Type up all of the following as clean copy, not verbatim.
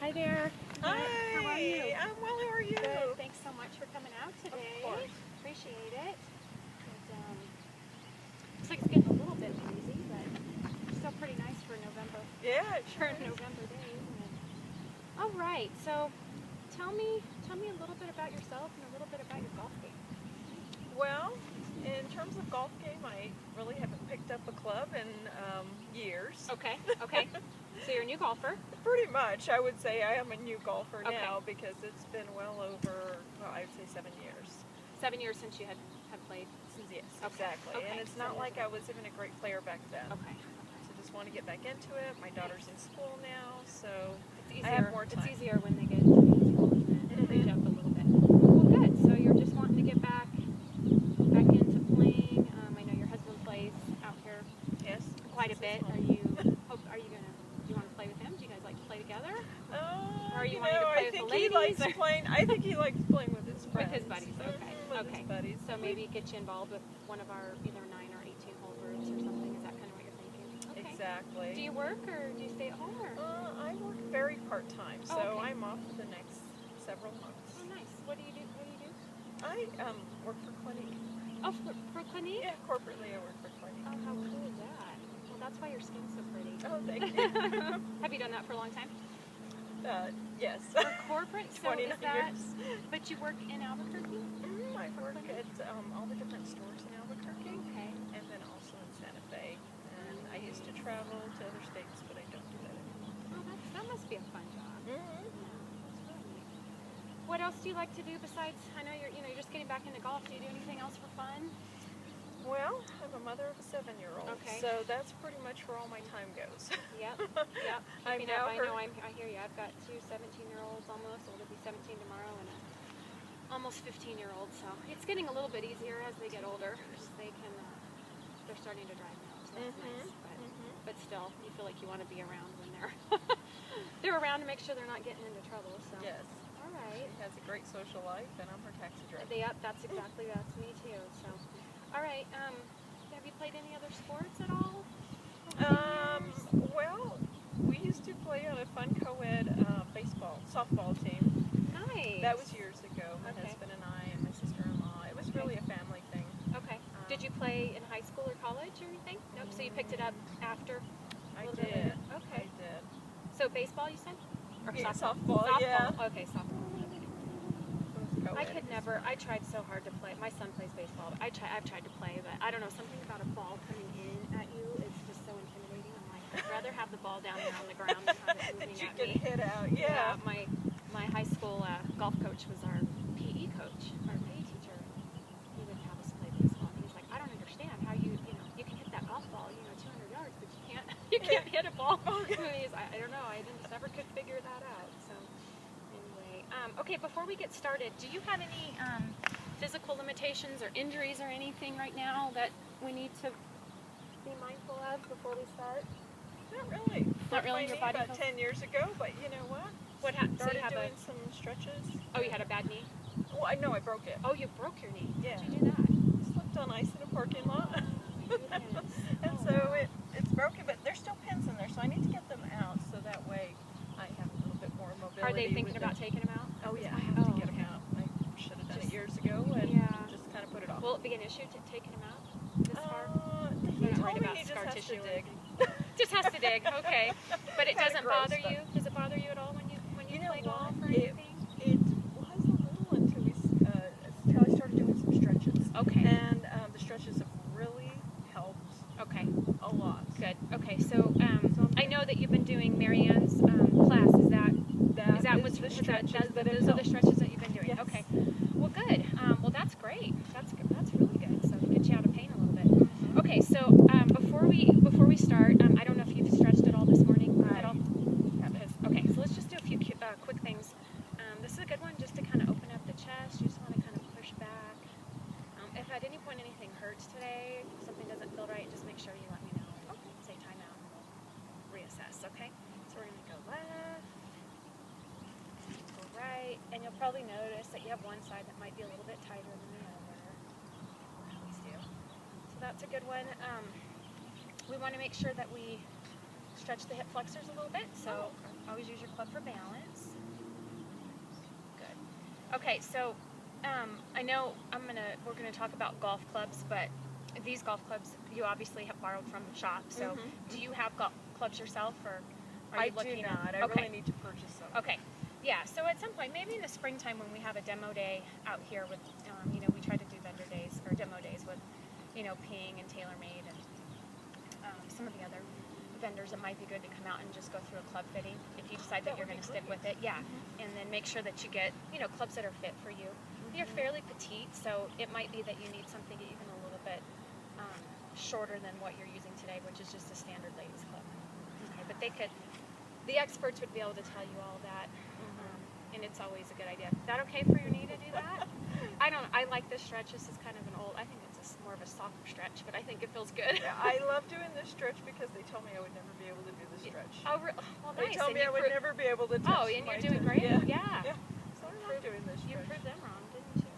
Hi there. Hi. How are you? I'm well. How are you? Good. Thanks so much for coming out today. Of course. Appreciate it. Looks like it's getting a little bit breezy, but still pretty nice for November. Yeah, it For sure a is. November day, isn't it? All right. So, tell me a little bit about yourself and a little bit about your golf game. Well, in terms of golf game, I really haven't picked up a club in years. Okay. Okay. So you're a new golfer. Pretty much, I would say I am a new golfer Okay. now because it's been well over, well, I would say 7 years. 7 years since you had played. Yes, Okay. exactly. Okay. And it's 7 not years like ago. I was even a great player back then. Okay. So just want to get back into it. My daughter's in school now, so It's easier. I have more time. It's easier when they get to be in school, isn't it? Break up a little bit. Well, good. So you're just wanting to get back into playing. I know your husband plays out here Yes. quite a this is bit. fun. Do you want to play with him? Do you guys like to play together? Or you wanting to play with the ladies, I think he likes playing with his friends. With his buddies? Okay. With Okay. his buddies. So maybe get you involved with one of our either 9 or 18 hole groups or something. Is that kind of what you're thinking? Okay. Exactly. Do you work or do you stay at home? Or? I work very part-time, so okay. I'm off for the next several months. Oh, nice. What do you do? I work for Clinique. Oh, for Clinique? Yeah, corporately I work for Clinique. Oh, how cool is that? Well, that's why your skin's so pretty. Oh, thank you. Have you done that for a long time? Yes. For corporate? So 29 is that, years. but you work in Albuquerque? I work at all the different stores in Albuquerque. Okay. And then also in Santa Fe. And I used to travel to other states, but I don't do that anymore. Oh, that must be a fun job. Mm-hmm. Yeah, that's really neat. What else do you like to do besides, I know you're just getting back into golf. Do you do anything else for fun? Well, I'm a mother of a 7-year-old, Okay. so that's pretty much where all my time goes. Yep. Yep. I'm Keeping up. now her. I hear you. I've got 2 17-year-olds almost. Well, they'll be 17 tomorrow, and a almost 15-year-old. So it's getting a little bit easier as they get older. They're starting to drive now, so that's nice. But still, you feel like you want to be around when they're around to make sure they're not getting into trouble. So. Yes. All right. She has a great social life, and I'm her taxi driver. Yep. That's me too. So. All right. Have you played any other sports at all? Well, we used to play on a fun co-ed softball team. Nice. That was years ago. My Okay. husband and I and my sister-in-law. It was really a family thing. Okay. Did you play in high school or college or anything? Nope. So you picked it up after? I little bit did. later. Okay. I did. So baseball, you said? Or Yeah, softball? softball, yeah. Okay, softball. I could never. I tried so hard to play. My son plays baseball. I've tried to play, but I don't know. Something about a ball coming in at you is just so intimidating. I'm like, I'd rather have the ball down there on the ground than have it That moving you at can me. hit out. Yeah. My high school golf coach was our PE coach, our PE teacher. He would have us play baseball. And he was like, I don't understand how you can hit that golf ball, 200 yards, but you can't hit a ball. I don't know. I just never could figure that out. So. Okay, before we get started, do you have any physical limitations or injuries or anything right now that we need to be mindful of before we start? Not really. Not really. Your body about 10 years ago, but you know what? What happened? So Started you have doing some stretches. Oh, you had a bad knee? Well, I know I broke it. Oh, you broke your knee. Yeah. How'd you do that? Slipped on ice in a parking lot. Goodness. And Oh, so wow. it's broken, but there's still pins in there, so I need to get them out so that way I have a little bit more mobility. Are they thinking with about them. taking them out? Oh yeah, I have to get them okay. out. I should have done it years ago and just kind of put it off. Will it be an issue to taking them out this far? He You're not told worried me about he just scar has to tissue or dig. Just has to dig. Okay, but it Kinda doesn't gross, bother but- you. Does it bother you at all when you play golf or It anything? was a little until I started doing some stretches. Okay. And the stretches have really helped Okay. a lot. Good. Okay. So I know that you've been doing Marianne's class. Is that the stretches that have those are the helped. stretches that you've been doing? Yes. Okay. Well, good. Well, that's great. That's really good. So get you out of pain a little bit. Okay. So before we start, I don't know if you've stretched at all this morning at all. Okay. So let's just do a few quick things. This is a good one just to kind of open up the chest. You just want to kind of push back. If at any point anything hurts today, if something doesn't feel right, just make sure you let me know. Say time out and we'll reassess, okay? So we're going to go left, go right, and you'll probably notice that you have one side that might be a little bit tighter than the other. I always do. So that's a good one. We want to make sure that we stretch the hip flexors a little bit. So always use your club for balance. Good. Okay, so I know we're gonna talk about golf clubs, but these golf clubs you obviously have borrowed from the shop. So do you have golf clubs yourself, or are you looking? I do not. I really need to purchase some. Okay. Yeah, so at some point, maybe in the springtime when we have a demo day out here with, we try to do vendor days or demo days with, Ping and TaylorMade and some of the other vendors, it might be good to come out and just go through a club fitting if you decide that you're going to stick with it. Yeah, and then make sure that you get, clubs that are fit for you. You're fairly petite, so it might be that you need something even a little bit shorter than what you're using today, which is just a standard ladies club. Okay, but the experts would be able to tell you all that. And it's always a good idea. Is that okay for your knee to do that? I like this stretch. This is kind of I think it's more of a softer stretch, but I think it feels good. Yeah, I love doing this stretch because they told me I would never be able to do the stretch. Oh, well, nice. They told me I would never be able to touch. Oh, and you're doing great. Yeah. So I love doing this stretch. You proved them wrong, didn't you?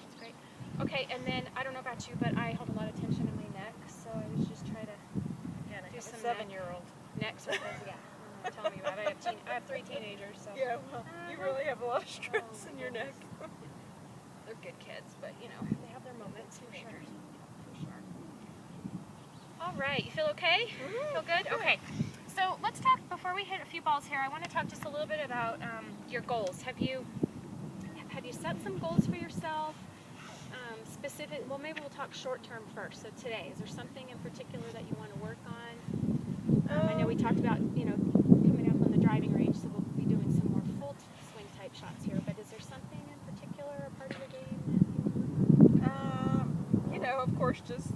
That's great. Okay, and then I don't know about you, but I hold a lot of tension in my neck, so I was just trying to do some 7-year-old. neck circles. Yeah. Tell me about it. I have 3 teenagers, so. Yeah, well, you really have a lot of stress in your neck. They're good kids, but they have their moments for sure. All right, you feel okay? Feel good? Okay. So let's talk, before we hit a few balls here, I want to talk just a little bit about your goals. Have you set some goals for yourself? Well, maybe we'll talk short term first. So today, is there something in particular that you want to work on? I know we talked about, coming up on the driving range, so we'll be doing some more full swing type shots here, but is there something in particular, a part of your game that you want to work on? Of course, just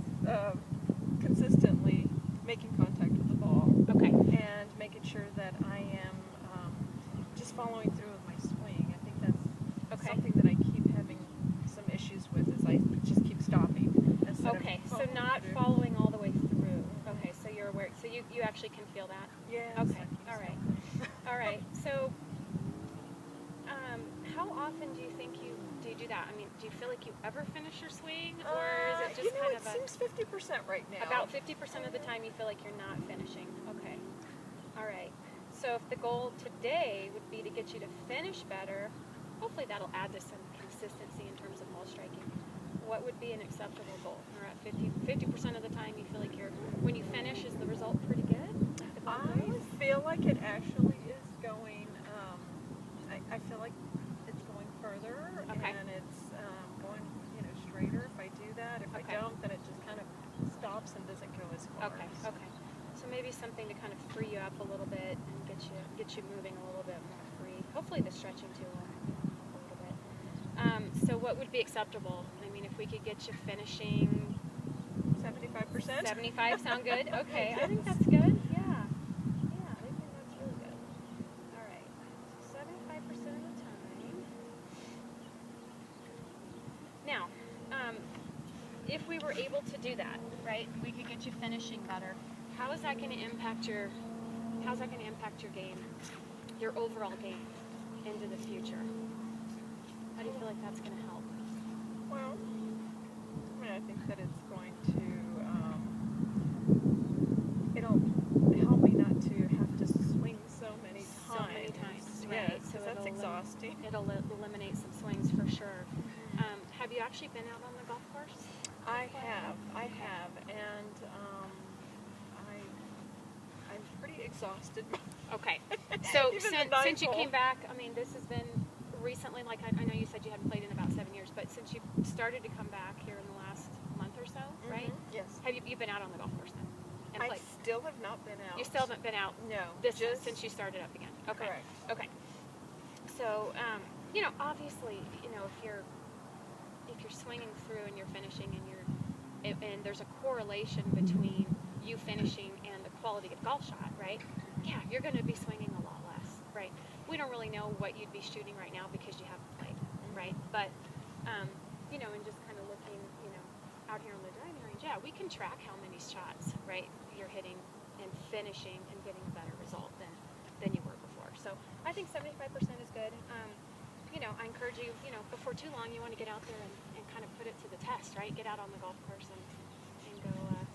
consistently making contact with the ball. Okay. And making sure that I am just following through with my swing. I think that's something that I keep having some issues with, is I just keep stopping. Okay, so not following all the way through. Okay, so you're aware. So you actually can feel that? Yes. Okay, all right. All right, so how often do you think do you do that? I mean, do you feel like you ever finish your swing, or is it just kind of it seems 50% right now. About 50% of the time you feel like you're not finishing. Okay. All right. So if the goal today would be to get you to finish better, hopefully that'll add to some consistency in terms of ball striking. What would be an acceptable goal? Or at 50% of the time you feel like when you finish, is the result pretty good? I feel like it actually is going, I feel like it's going further, and it's going, straighter if I do that. If I don't, then it just kind of stops and doesn't go as far. Okay. So maybe something to kind of free you up a little bit and get you moving a little bit more free. Hopefully the stretching too will help a little bit. So what would be acceptable? I mean, if we could get you finishing 75%. 75 sound good? Okay, I think that's good. Yeah, I think that's really good. All right, so 75% of the time. Now, if we were able to do that, right? We could get you finishing better. How is that going to impact your game, your overall game into the future? How do you feel like that's going to help? Well, I think that it's going to, it'll help me not to have to swing so many times. Right? Yes, so that's exhausting. It'll eliminate some swings for sure. Have you actually been out on the golf course? I have, and I'm pretty exhausted. Okay. So since you came back, I mean, this has been recently, like I know you said you hadn't played in about 7 years, but since you started to come back here in the last month or so, right? Yes. Have you been out on the golf course then? And I played? still have not been out. You still haven't been out? No. Since you started up again? Okay. Correct. Okay. So, obviously, if you're swinging through and you're finishing and there's a correlation between you finishing and the quality of golf shot, right? Yeah, you're going to be swinging a lot less, right? We don't really know what you'd be shooting right now because you haven't played, right? But, and just kind of looking, out here on the driving range, yeah, we can track how many shots, right, you're hitting and finishing and getting a better result than you were before. So I think 75% is good. I encourage you, before too long, you want to get out there and kind of put it to the test, right? Get out on the golf course and go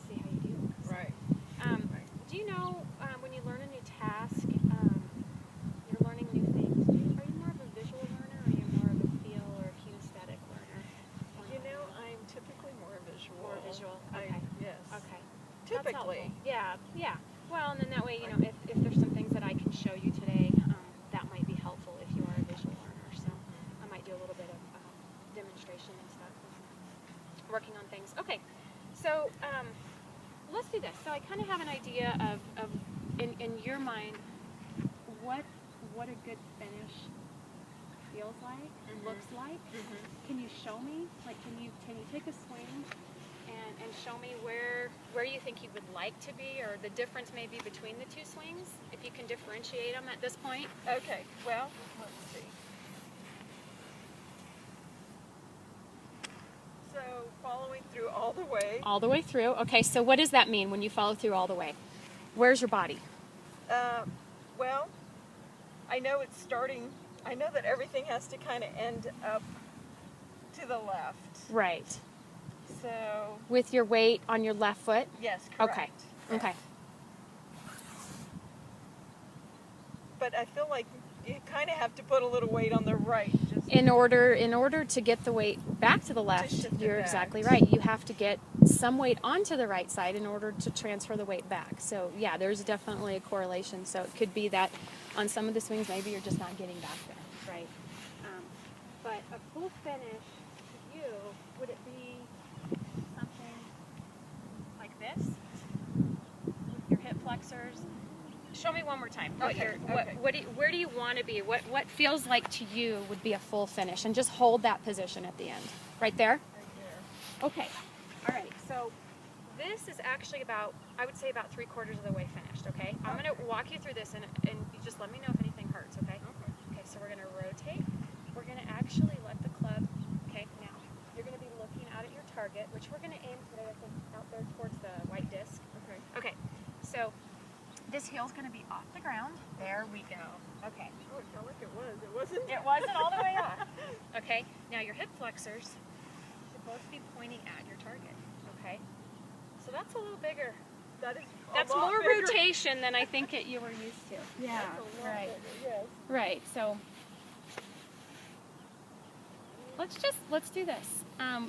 see how you do. Right. Do do you know when you learn a new task, you're learning new things? Are you more of a visual learner, or are you more of a feel or a kinesthetic learner? You know, I'm typically more visual. More visual. Okay. Yes. Okay. That's Typically. helpful. Yeah. Yeah. Well, and then that way, you know, if there's some things that I can show you today, that might be helpful if you are a visual learner. So I might do a little bit of demonstration and stuff, working on things. Okay. So let's do this. So I kind of have an idea of in your mind what a good finish feels like and looks like. Can you show me? Like, can you take a swing and show me where you think you would like to be, or the difference maybe between the two swings, if you can differentiate them at this point? Okay, well, let's see. So, following through all the way. All the way through. Okay, so what does that mean when you follow through all the way? Where's your body? Well, I know it's starting, I know that everything has to kind of end up to the left. Right. So, With your weight on your left foot? yes, Okay. correct. Okay. But I feel like you kind of have to put a little weight on the right. Just In order to get the weight back to the left, shift it you're back. exactly right. You have to get some weight onto the right side in order to transfer the weight back. So yeah, there's definitely a correlation. So it could be that on some of the swings, maybe you're just not getting back there, right? But a full finish to you, would it be something like this with your hip flexors? Show me one more time. Okay, okay. Where do you want to be? What feels like to you would be a full finish? And just hold that position at the end. Right there? right there. Okay. All right. So this is actually about, I would say about 3/4 of the way finished, okay? I'm going to walk you through this and you just let me know if anything hurts, okay? Okay, so we're going to rotate. We're going to actually let the club, okay, now you're going to be looking out at your target, which we're going to aim today, I think, out there towards the white disc. Okay. Okay, so this heel's going to be off the ground. There we go. Okay. Oh, it felt like it was. It wasn't. It wasn't all the way off. Okay, now your hip flexors should both be pointing at your target. Okay, so that's a little bigger. That is That's a lot more bigger. rotation than I think you were used to. Yeah, That's a lot right. bigger, yes. Right. So let's do this.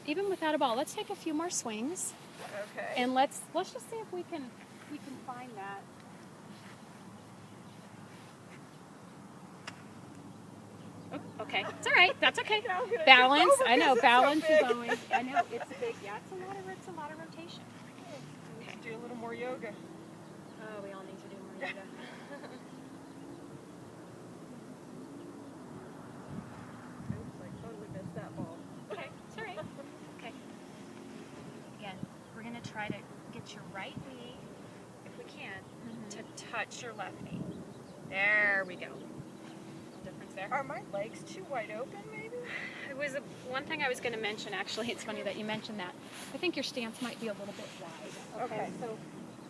Even without a ball, let's take a few more swings, Okay. and let's just see if we can find that. Okay, it's all right. That's okay. Now I'm gonna Balance. tip over I know because it's so balance is big. always. I know it's big. Yeah, it's a lot of rotation. Let's do a little more yoga. Oh, we all need to do more yoga. Oops, I totally missed that ball. Okay, it's all right. Okay. Again, we're gonna try to get your right knee, if we can, to touch your left knee. There we go. Difference there. Are my legs too wide open, maybe? It was one thing I was going to mention, actually. It's funny that you mentioned that. I think your stance might be a little bit wide. Okay. So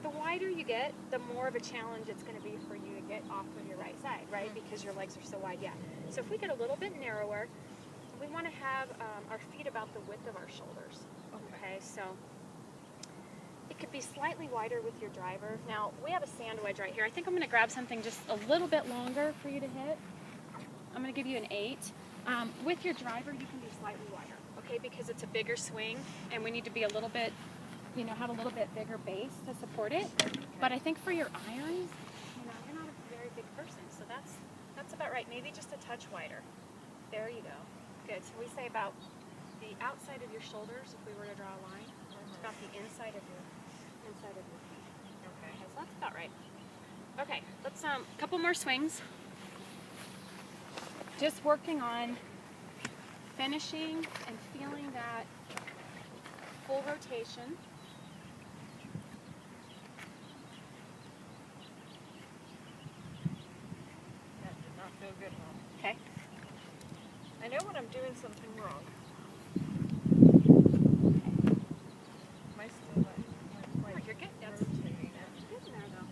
the wider you get, the more of a challenge it's going to be for you to get off of your right side, right? Because your legs are so wide, yeah. So if we get a little bit narrower, we want to have our feet about the width of our shoulders. Okay, so it could be slightly wider with your driver. Now, we have a sand wedge right here. I think I'm going to grab something just a little bit longer for you to hit. I'm going to give you an 8. With your driver, you can be slightly wider, okay, because it's a bigger swing, and we need to be a little bit, have a little bit bigger base to support it. But I think for your irons, you're not a very big person, so that's about right. Maybe just a touch wider. There you go. Good. So we say about the outside of your shoulders, if we were to draw a line, about the inside of your feet. Okay, so that's about right. Okay, let's couple more swings. Just working on finishing and feeling that full rotation. That did not feel good, Mom. Okay. I know when I'm doing something wrong. My still Oh, you're good. That's rotating it. good in there, though.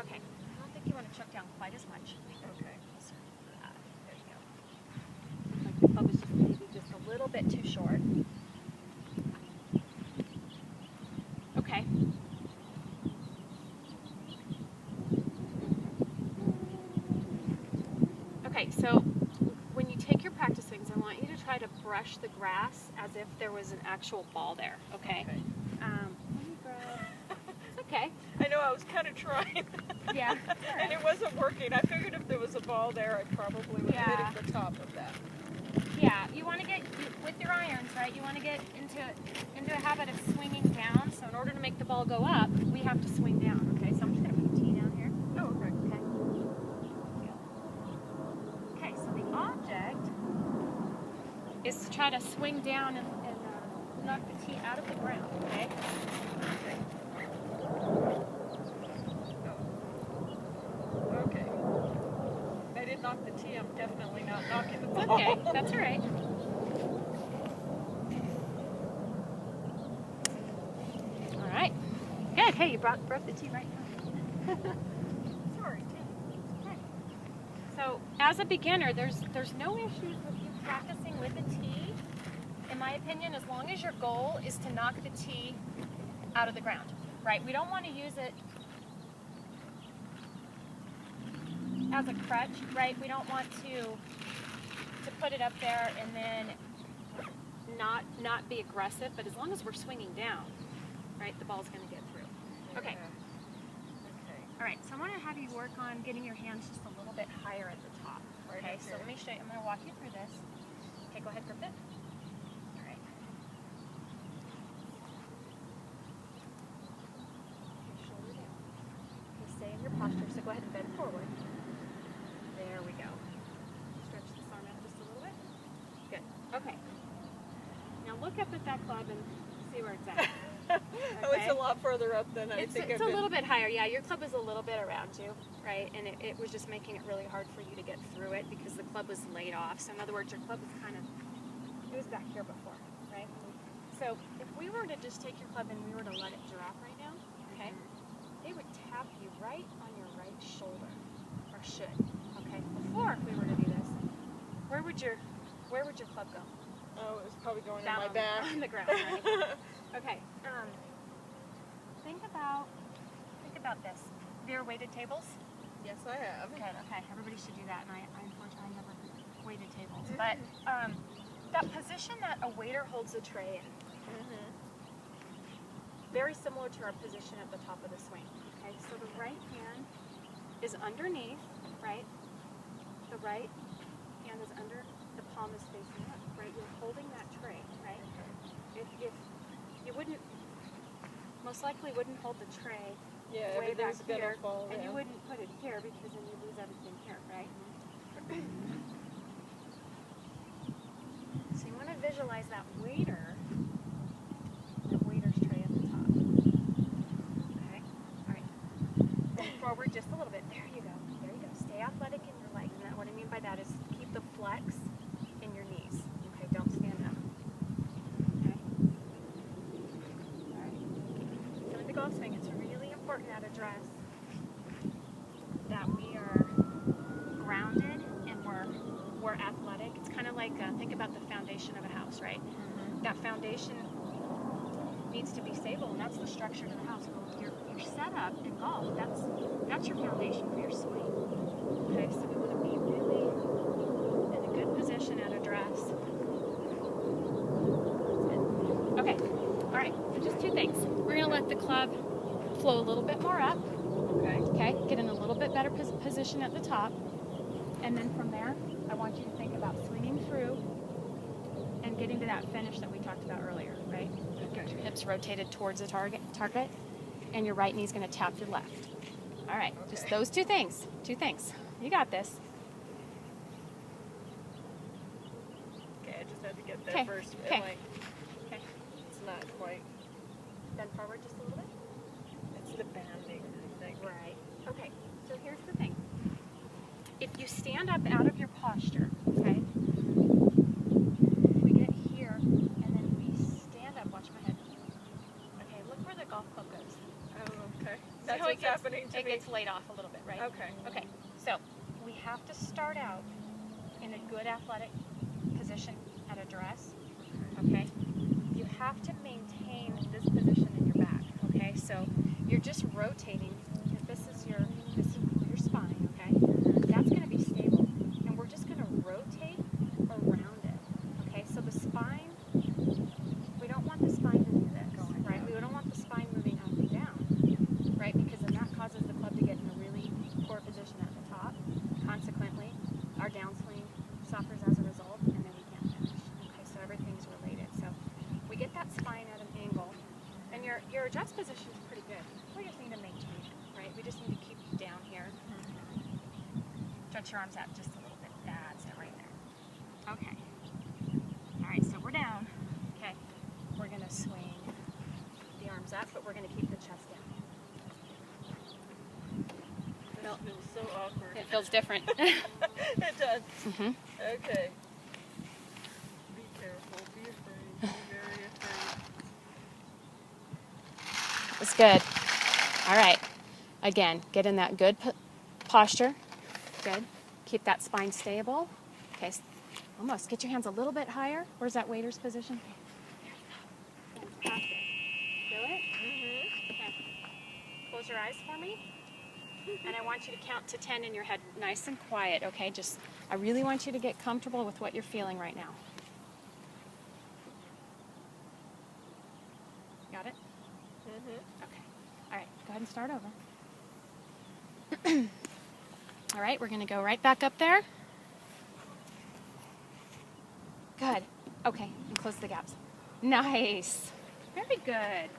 Okay. I don't think you want to chuck down quite as much. Okay. There you go. Looks like the club is just maybe just a little bit too short. Okay. Okay, so when you take your practice swings, I want you to try to brush the grass as if there was an actual ball there, okay? Okay. Let me grab, it's okay. I know I was kind of trying. Yeah. And it wasn't working. I figured if there was a ball there, I probably would Yeah. hit the top of that. Yeah, you want to get, with your irons, right, you want to get into a habit of swinging down. So in order to make the ball go up, we have to swing down, okay? So I'm just going to put the tee down here. Oh, okay. Okay, so the object is to try to swing down and knock the tee out of the ground, okay? Okay. I did knock the tee. I'm definitely not knocking the ball. Okay, that's all right. All right. Good. Hey, you broke the tee right now. Sorry. Okay. So, as a beginner, there's no issues with you practicing with the tee, in my opinion, as long as your goal is to knock the tee out of the ground, right? We don't want to use it as a crutch, right? We don't want to put it up there and then not be aggressive, but as long as we're swinging down, right, the ball's going to get through. Okay. Okay. All right, so I want to have you work on getting your hands just a little bit higher at the top. Right Okay, up so here. let me show you. I'm going to walk you through this. Okay, go ahead, grip it. All right. Okay, shoulder down. Okay, stay in your posture, so go ahead and bend forward. There we go. Stretch this arm out just a little bit. Good. Okay. Now look up at that club and see where it's at. Oh, it's a lot further up than I think It's I've a been. little bit higher, yeah. Your club is a little bit around you, right? And it was just making it really hard for you to get through it because the club was laid off. So in other words, your club was it was back here before, right? So if we were to just take your club and we were to let it drop right now, okay, it would tap you right on your right shoulder, or should, okay? Before, if we were to do this, where would your club go? Oh, it was probably going Down on my back. on the ground, right? Okay. Think about this. Have you ever weighted tables? Yes, I have. Good. Okay. Everybody should do that. And I unfortunately never weighted tables. But that position that a waiter holds a tray in, very similar to our position at the top of the swing. Okay. So the right hand is underneath, right? The right hand is under. The palm is facing up, right? You're holding that tray, right? If you wouldn't, most likely wouldn't hold the tray Yeah, way back everything's gonna here, fall and you down. wouldn't put it here because then you lose everything here, right? So you want to visualize that waiter's tray at the top. Okay, all right. Go forward just a little bit. There you go. There you go. Stay athletic in your legs. And what I mean by that is keep the flex in your knees. Okay, don't stand up. Okay. All right. Feeling the golf swing. It's really important at a dress that we are grounded and we're athletic. It's kind of like think about the foundation of a house, right? That foundation needs to be stable, and that's the structure of the house. Well, your setup in golf, that's your foundation for your swing. Okay, so we want to be really in a good position at a dress. That's good. Okay, all right. So just two things. We're gonna let the club flow a little bit more up. Okay. Okay, get in a little bit better position at the top, and then from there, I want you to think about swinging through and getting to that finish that we talked about earlier, right? Get your hips rotated towards the target, and your right knee's going to tap your left. All right, just Okay. those two things. You got this. Okay, I just had to get there Okay, first. okay. Like, Okay, it's not quite. bend forward just a little bit. It's the banding, I think. Right. Okay, so here's the thing. If you stand up out of your posture, okay, we get here, and then we stand up, watch my head. Okay, look where the golf club goes. Oh, okay. See That's how what's happening to it me. gets laid off a little bit, right? Okay. Okay, so we have to start out in a good athletic position at a dress, okay? You have to maintain this position in your back, okay? So you're just rotating, because this is your spine, okay? That's going to be stable, and we're position is pretty good. We just need to maintain it, right? We just need to keep it down here. Stretch your arms out just a little bit. That's it right there. Okay. All right, so we're down. Okay. We're going to swing the arms up, but we're going to keep the chest down. This feels so awkward. It feels different. It does. Mm-hmm. Okay. Be careful. Be afraid. Be very afraid. It's good. All right. Again, get in that good posture. Good. Keep that spine stable. Okay. Almost. Get your hands a little bit higher. Where's that waiter's position? Fantastic. Feel it? Mm-hmm. Okay. Close your eyes for me. And I want you to count to 10 in your head, nice and quiet, okay? Just, I really want you to get comfortable with what you're feeling right now. Got it? Mm-hmm. Okay. All right, go ahead and start over. All right, we're gonna go right back up there. Good. Okay, and close the gaps. Nice. Very good. Hey,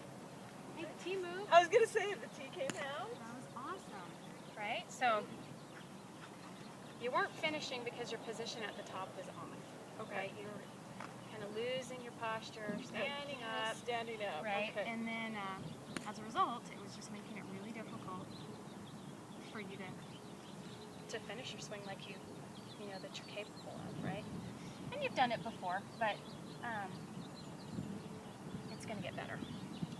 the T move. I was gonna say the T came out. That was awesome, right? So you weren't finishing because your position at the top was off. Okay. Right? You were kind of losing your posture, standing up, Standing up. right? Okay. And then as a result, it was just making it really difficult for you to finish your swing like you know that you're capable of, right? And you've done it before, but it's going to get better.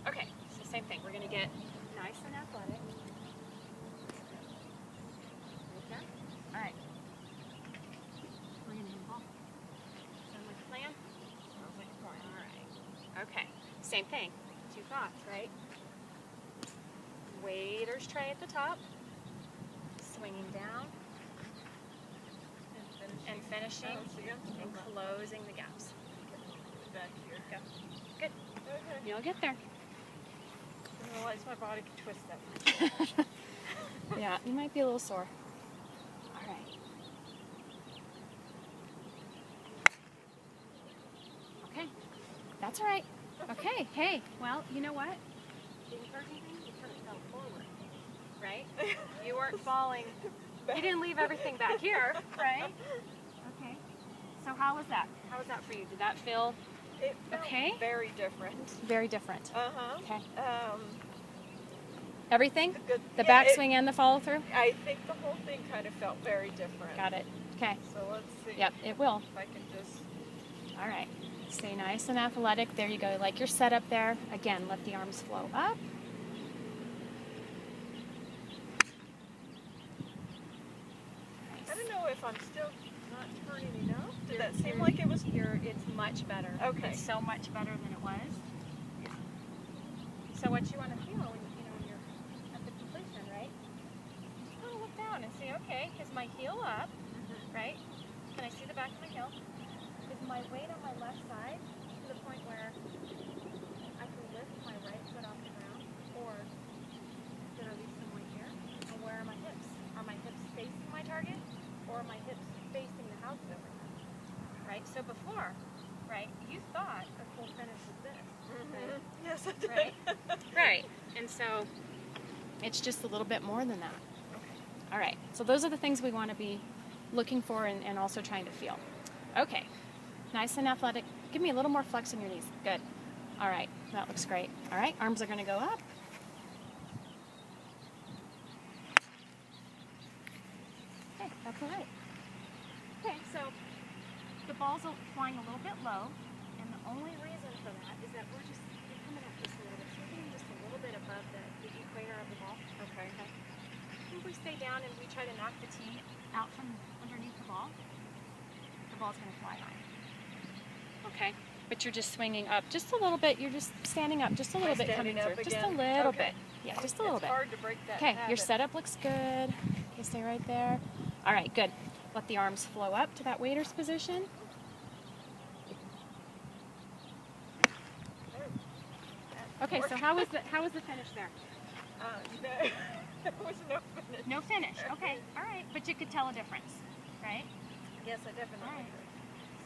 Okay, so same thing. We're going to get nice and athletic. Right there. All right. We're going to hit the ball. Sound like a plan? Sounds like a plan. All right. Okay. Same thing. 2 thoughts, right? Waiter's tray at the top. Swinging down. And finishing. And closing the gaps. Back here. Go. Good. Okay. You'll get there. I didn't realize my body could twist that much. Yeah, you might be a little sore. All right. Okay. That's all right. Okay. Hey, well, you know what? The encouraging thing, you kind of fell forward, right? You weren't falling. You didn't leave everything back here, right? Okay. So how was that? How was that for you? Did that feel It felt okay? very different. Very different? Uh-huh. Okay. Um, Everything? The yeah, backswing and the follow through? I think the whole thing kind of felt very different. Got it. Okay. So let's see. Yep, it will. If I can just. All right. Stay nice and athletic. There you go. Like your setup there. Again, let the arms flow up. I don't know if I'm still not turning enough. Did that seem like it was? It's much better. Okay. It's so much better than it was. Yeah. So what you want to feel when you're at the completion, right? Just kind of look down and see, okay, is my heel up, right? Can I see the back of my heel? Is my weight on my left side to the point where I can lift my right foot off the ground, or is there at least some weight here? And where are my hips? Are my hips facing my target, or are my hips facing the house over here? Right? So before, right, you thought a full finish was this. Mm-hmm. Yes, I did. Right? Right. And so it's just a little bit more than that. Okay. All right. So those are the things we want to be looking for and also trying to feel. Okay. Nice and athletic. Give me a little more flex in your knees. Good. All right. That looks great. All right. Arms are going to go up. Okay. That's all right. Okay. So the ball's flying a little bit low. And the only reason for that is that we're coming up just a little bit. So we're getting just a little bit above the equator of the ball. Okay. Okay. If we stay down and we try to knock the tee out from underneath the ball's going to fly high. Okay. But you're just swinging up just a little bit. You're just standing up just a little bit coming standing through. up Just a again? little Okay. bit. Yeah, just a little It's bit. hard to break that Okay, habit. your setup looks good. Okay, stay right there. All right, good. Let the arms flow up to that waiter's position. Okay, so how was the finish there? No, there was no finish. No finish. Okay, all right, but you could tell a difference, right? Yes, I definitely All right. could.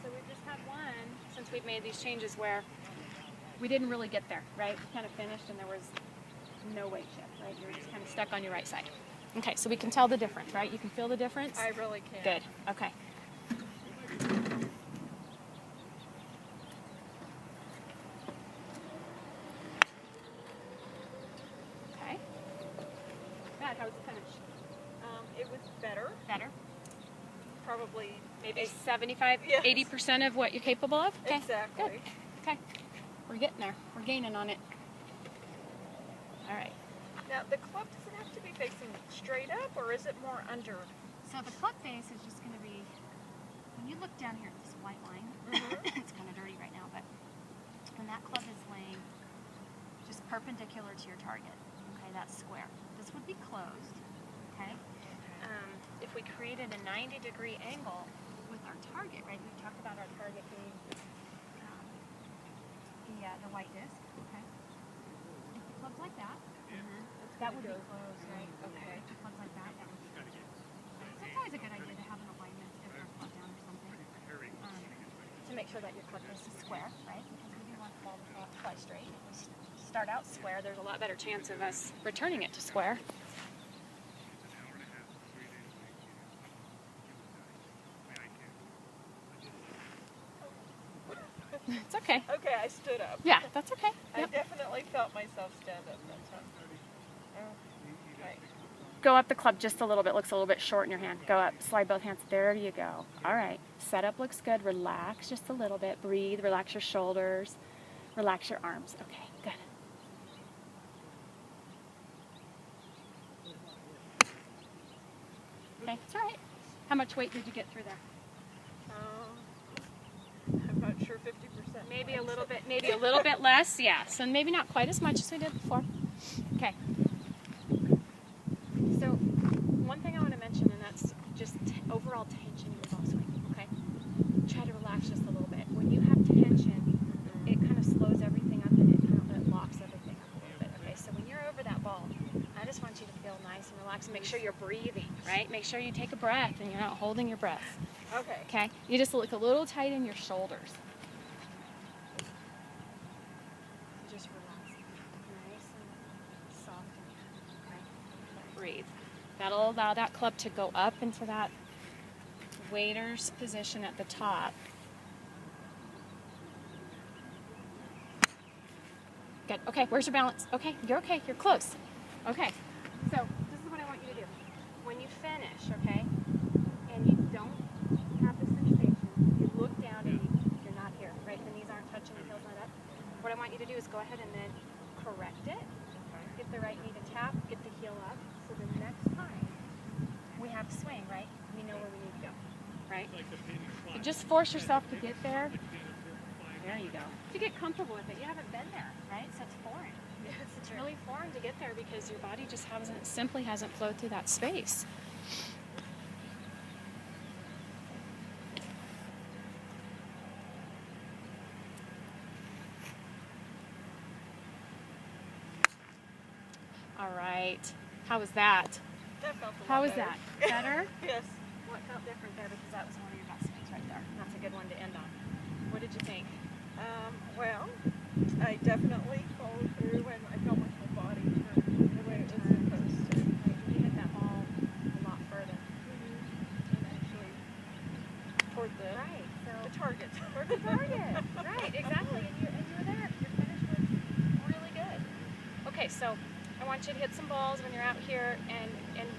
So we've just had one since we've made these changes where we didn't really get there, right? We kind of finished and there was no weight shift, right? You're just kind of stuck on your right side. Okay, so we can tell the difference, right? You can feel the difference? I really can. Good, okay. Okay. Good, how was the finish? It was better. Better? Probably Maybe 75, Yes. 80% of what you're capable of? Okay, Exactly. good. Okay, we're getting there. We're gaining on it. All right. Now the club doesn't have to be facing straight up, or is it more under? So the club face is just going to be, when you look down here at this white line, it's kind of dirty right now, but when that club is laying just perpendicular to your target, okay, that's square. This would be closed, okay? If we created a 90-degree angle with our target, right, we talked about our target being the white disc, okay? If the club's like that, that would be closed, right? Okay. If the club's like that, that would be closed. So it's always a good idea to have an alignment to get our club down or something. To make sure that your club face is square, right? Because we do want the ball to fly straight. If we start out square, there's a lot better chance of us returning it to square. It's okay. Okay, I stood up. Yeah, that's okay. I Yep. definitely felt myself stand up that time. Okay. Go up the club just a little bit. Looks a little bit short in your hand. Go up. Slide both hands. There you go. All right. Setup looks good. Relax just a little bit. Breathe. Relax your shoulders. Relax your arms. Okay, good. Okay, it's all right. How much weight did you get through there? I'm not sure, 50%. Maybe a little bit. Maybe a little bit less. Yeah. So maybe not quite as much as we did before. Okay. So one thing I want to mention, and that's just overall tension in your ball swing. Okay. Try to relax just a little bit. When you have tension, it kind of slows everything up and it locks everything up a little bit. Okay. So when you're over that ball, I just want you to feel nice and relaxed and make sure you're breathing. Right. Make sure you take a breath and you're not holding your breath. Okay. Okay. You just look a little tight in your shoulders. Just relax. Nice and soft. Okay. Breathe. That'll allow that club to go up into that waiter's position at the top. Good. Okay, where's your balance? Okay, you're okay. You're close. Okay. So this is what I want you to do. When you finish, okay, and you don't have the sensation, you look down and you're not here, right? The knees aren't touching, the heel's not up. What I want you to do is go ahead and then correct it. Get the right knee to tap, get the heel up. So the next time we have a swing, right? We know where we need to go, right? So just force yourself to get there. There you go. To get comfortable with it. You haven't been there, right? So it's foreign. It's really foreign to get there because your body just simply hasn't flowed through that space. All right. How was that? That felt a lot How was better. that? Better? Yes. What felt different there because that was one of your best swings right there. That's a good one to end on. What did you think? Well, I definitely followed through and I felt like my body turned the way it was supposed to. You hit that ball a lot further. And actually toward the target. Toward the target. Right, exactly. And you were there. Your finish was really good. Okay, so I want you to hit some balls when you're out here and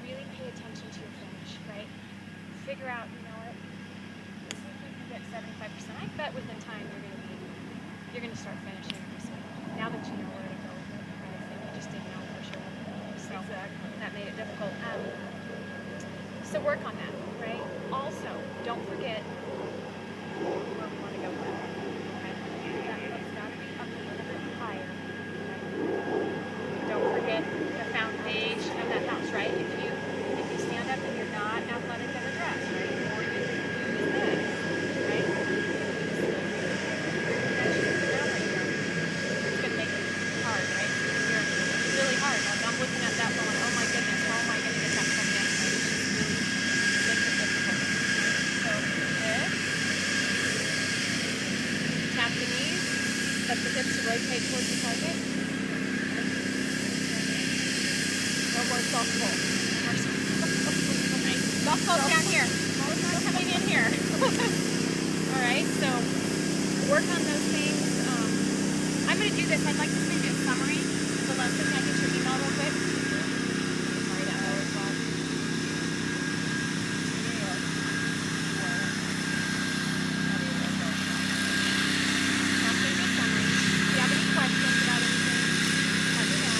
really pay attention to your finish, right? Figure out, you know what, see if you can get 75%. I bet within time you're gonna start finishing your swing. Now that you know where to go with it, right? And you just didn't know for sure. So Exactly. that made it difficult. So work on that, right? Also, don't forget where we want to go with it. Okay? That club's got to be up a little bit higher. Okay? Don't forget the foundation of that house, right? If you stand up and you're not athletic in the dress, right? Or you use this, right? It's going to make it hard, right? It's really hard. I'm looking at that going, oh my goodness, how am I going to get that club down? Right? It's just really makes it difficult. So this, tap the knees, let the hips rotate towards the target. Nice. Golf ball's down here. Ball's not coming in here. All right, so work on those things. I'm going to do this. I'd like to send you a summary of the lesson. Can I get your email real quick? Sorry, that was wrong. I'll send you a summary. If you have any questions about anything, let me know.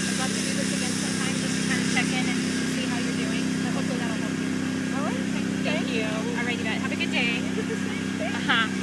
I'd love to do this again sometime just to kind of check in and see how you're doing. But hopefully that'll help you. All right. Thank you. All right, you bet. Have a good day. Is it the same thing? Uh-huh.